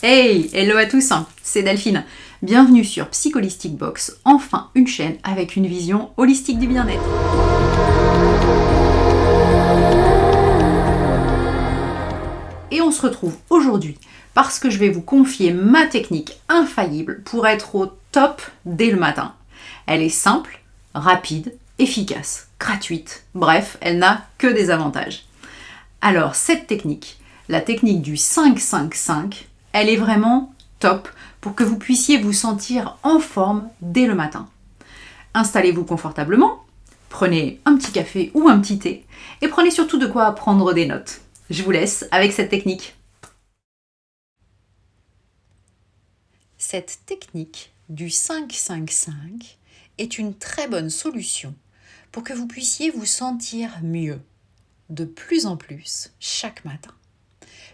Hey, hello à tous, c'est Delphine. Bienvenue sur Psycholistic Box, enfin une chaîne avec une vision holistique du bien-être. Et on se retrouve aujourd'hui parce que je vais vous confier ma technique infaillible pour être au top dès le matin. Elle est simple, rapide, efficace, gratuite, bref, elle n'a que des avantages. Alors cette technique, la technique du 5-5-5, elle est vraiment top pour que vous puissiez vous sentir en forme dès le matin. Installez-vous confortablement, prenez un petit café ou un petit thé et prenez surtout de quoi prendre des notes. Je vous laisse avec cette technique. Cette technique du 5-5-5 est une très bonne solution pour que vous puissiez vous sentir mieux, de plus en plus, chaque matin.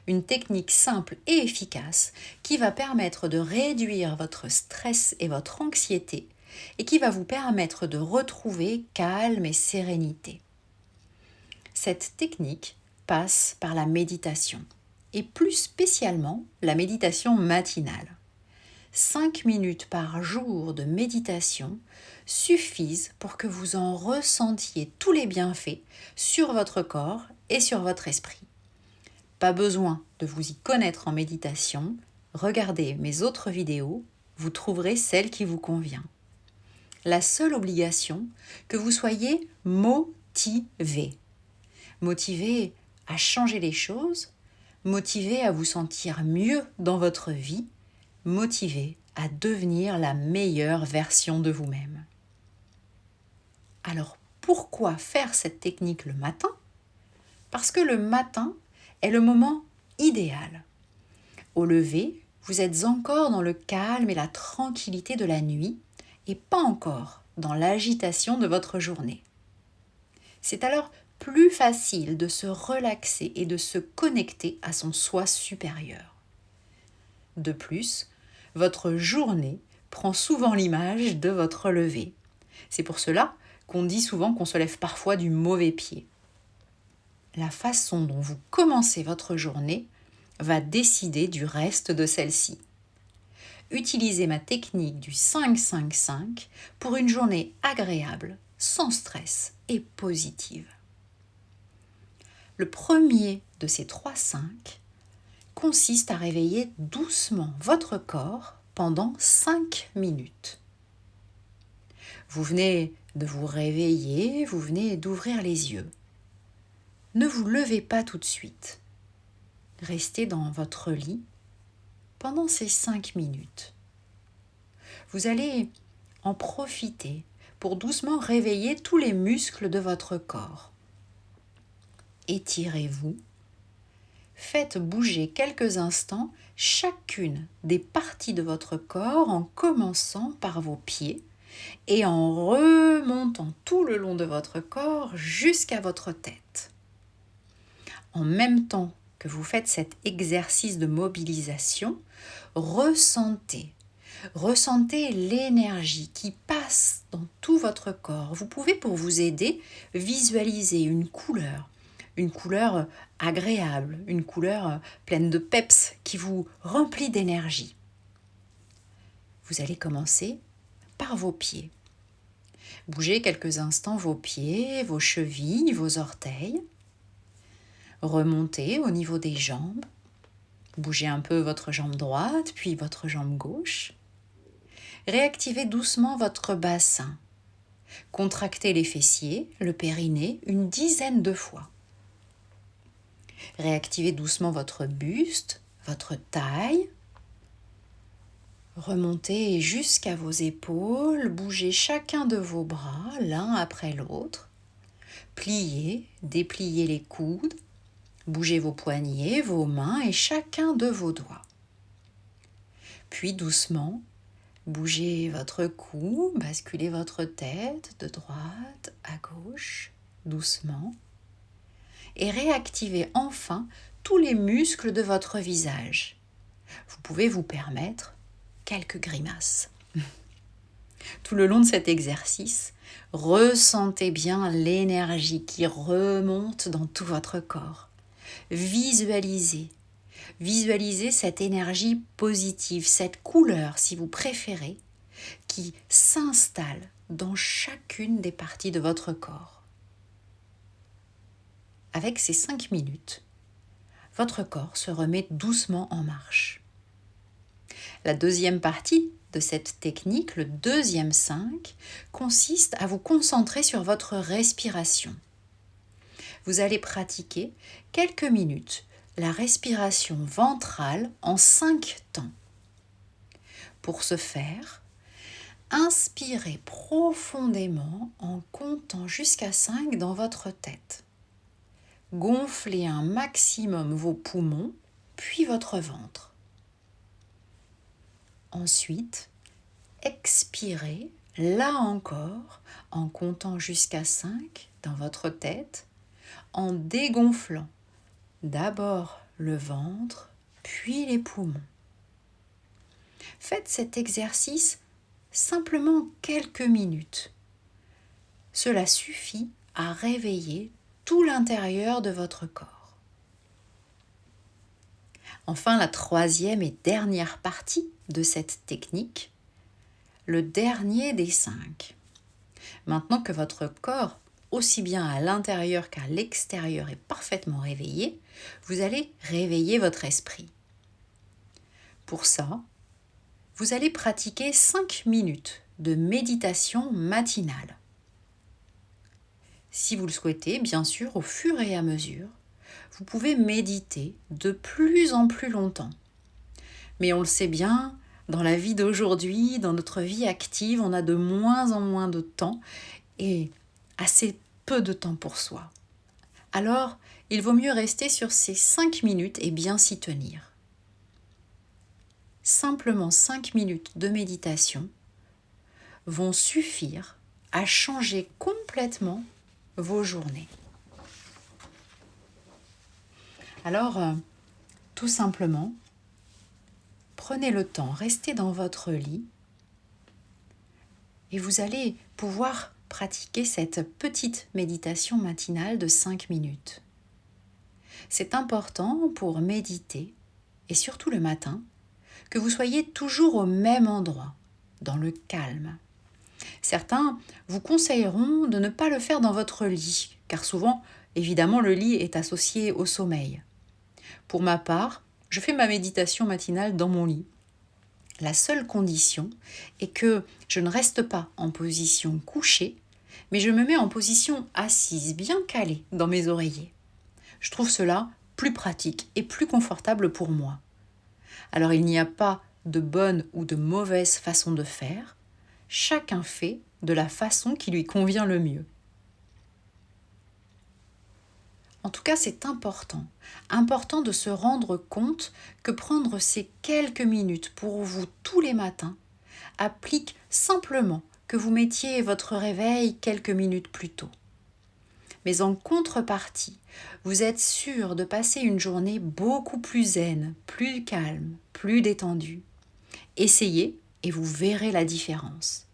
Une technique simple et efficace qui va permettre de réduire votre stress et votre anxiété et qui va vous permettre de retrouver calme et sérénité. Cette technique passe par la méditation et plus spécialement la méditation matinale. 5 minutes par jour de méditation suffisent pour que vous en ressentiez tous les bienfaits sur votre corps et sur votre esprit. Pas besoin de vous y connaître en méditation, regardez mes autres vidéos, vous trouverez celle qui vous convient. La seule obligation, que vous soyez motivé. Motivé à changer les choses, motivé à vous sentir mieux dans votre vie, motivé à devenir la meilleure version de vous-même. Alors pourquoi faire cette technique le matin ? Parce que le matin est le moment idéal. Au lever, vous êtes encore dans le calme et la tranquillité de la nuit et pas encore dans l'agitation de votre journée. C'est alors plus facile de se relaxer et de se connecter à son soi supérieur. De plus, votre journée prend souvent l'image de votre lever. C'est pour cela qu'on dit souvent qu'on se lève parfois du mauvais pied. La façon dont vous commencez votre journée va décider du reste de celle-ci. Utilisez ma technique du 5-5-5 pour une journée agréable, sans stress et positive. Le premier de ces 3 5 consiste à réveiller doucement votre corps pendant 5 minutes. Vous venez de vous réveiller, vous venez d'ouvrir les yeux. Ne vous levez pas tout de suite. Restez dans votre lit pendant ces 5 minutes. Vous allez en profiter pour doucement réveiller tous les muscles de votre corps. Étirez-vous. Faites bouger quelques instants chacune des parties de votre corps en commençant par vos pieds et en remontant tout le long de votre corps jusqu'à votre tête. En même temps que vous faites cet exercice de mobilisation, ressentez l'énergie qui passe dans tout votre corps. Vous pouvez, pour vous aider, visualiser une couleur agréable, une couleur pleine de peps qui vous remplit d'énergie. Vous allez commencer par vos pieds. Bougez quelques instants vos pieds, vos chevilles, vos orteils. Remontez au niveau des jambes. Bougez un peu votre jambe droite, puis votre jambe gauche. Réactivez doucement votre bassin. Contractez les fessiers, le périnée, une 10aine de fois. Réactivez doucement votre buste, votre taille. Remontez jusqu'à vos épaules, bougez chacun de vos bras l'un après l'autre. Pliez, dépliez les coudes. Bougez vos poignets, vos mains et chacun de vos doigts. Puis doucement, bougez votre cou, basculez votre tête de droite à gauche, doucement. Et réactivez enfin tous les muscles de votre visage. Vous pouvez vous permettre quelques grimaces. Tout le long de cet exercice, ressentez bien l'énergie qui remonte dans tout votre corps. Visualisez Visualisez cette énergie positive, cette couleur, si vous préférez, qui s'installe dans chacune des parties de votre corps. Avec ces 5 minutes, votre corps se remet doucement en marche. La deuxième partie de cette technique, le deuxième 5, consiste à vous concentrer sur votre respiration. Vous allez pratiquer quelques minutes la respiration ventrale en 5 temps. Pour ce faire, inspirez profondément en comptant jusqu'à 5 dans votre tête. Gonflez un maximum vos poumons, puis votre ventre. Ensuite, expirez, là encore, en comptant jusqu'à 5 dans votre tête, en dégonflant d'abord le ventre, puis les poumons. Faites cet exercice simplement quelques minutes. Cela suffit à réveiller tout l'intérieur de votre corps. Enfin, la troisième et dernière partie de cette technique, le dernier des 5. Maintenant que votre corps, aussi bien à l'intérieur qu'à l'extérieur, est parfaitement réveillé, vous allez réveiller votre esprit. Pour ça, vous allez pratiquer 5 minutes de méditation matinale. Si vous le souhaitez, bien sûr, au fur et à mesure, vous pouvez méditer de plus en plus longtemps. Mais on le sait bien, dans la vie d'aujourd'hui, dans notre vie active, on a de moins en moins de temps et assez peu de temps pour soi. Alors, il vaut mieux rester sur ces 5 minutes et bien s'y tenir. Simplement 5 minutes de méditation vont suffire à changer complètement vos journées. Alors, tout simplement, prenez le temps, restez dans votre lit et vous allez pouvoir pratiquer cette petite méditation matinale de 5 minutes. C'est important pour méditer, et surtout le matin, que vous soyez toujours au même endroit, dans le calme. Certains vous conseilleront de ne pas le faire dans votre lit, car souvent, évidemment, le lit est associé au sommeil. Pour ma part, je fais ma méditation matinale dans mon lit. La seule condition est que je ne reste pas en position couchée, mais je me mets en position assise, bien calée dans mes oreillers. Je trouve cela plus pratique et plus confortable pour moi. Alors il n'y a pas de bonne ou de mauvaise façon de faire, chacun fait de la façon qui lui convient le mieux. En tout cas, c'est important de se rendre compte que prendre ces quelques minutes pour vous tous les matins applique simplement que vous mettiez votre réveil quelques minutes plus tôt. Mais en contrepartie, vous êtes sûr de passer une journée beaucoup plus zen, plus calme, plus détendue. Essayez et vous verrez la différence.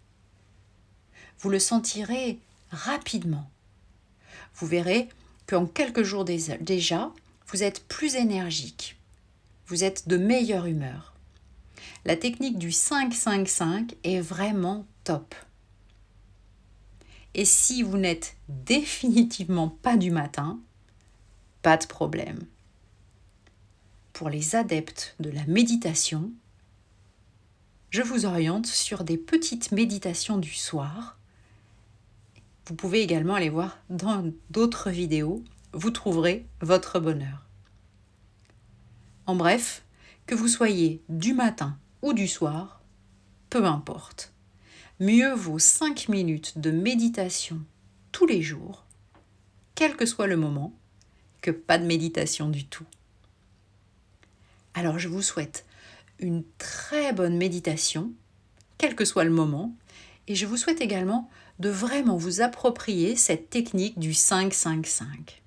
Vous le sentirez rapidement. Vous verrez qu'en quelques jours déjà, vous êtes plus énergique. Vous êtes de meilleure humeur. La technique du 5-5-5 est vraiment top. Et si vous n'êtes définitivement pas du matin, pas de problème. Pour les adeptes de la méditation, je vous oriente sur des petites méditations du soir. Vous pouvez également aller voir dans d'autres vidéos, vous trouverez votre bonheur. En bref, que vous soyez du matin ou du soir, peu importe. Mieux vaut 5 minutes de méditation tous les jours, quel que soit le moment, que pas de méditation du tout. Alors je vous souhaite une très bonne méditation, quel que soit le moment, et je vous souhaite également de vraiment vous approprier cette technique du 5-5-5.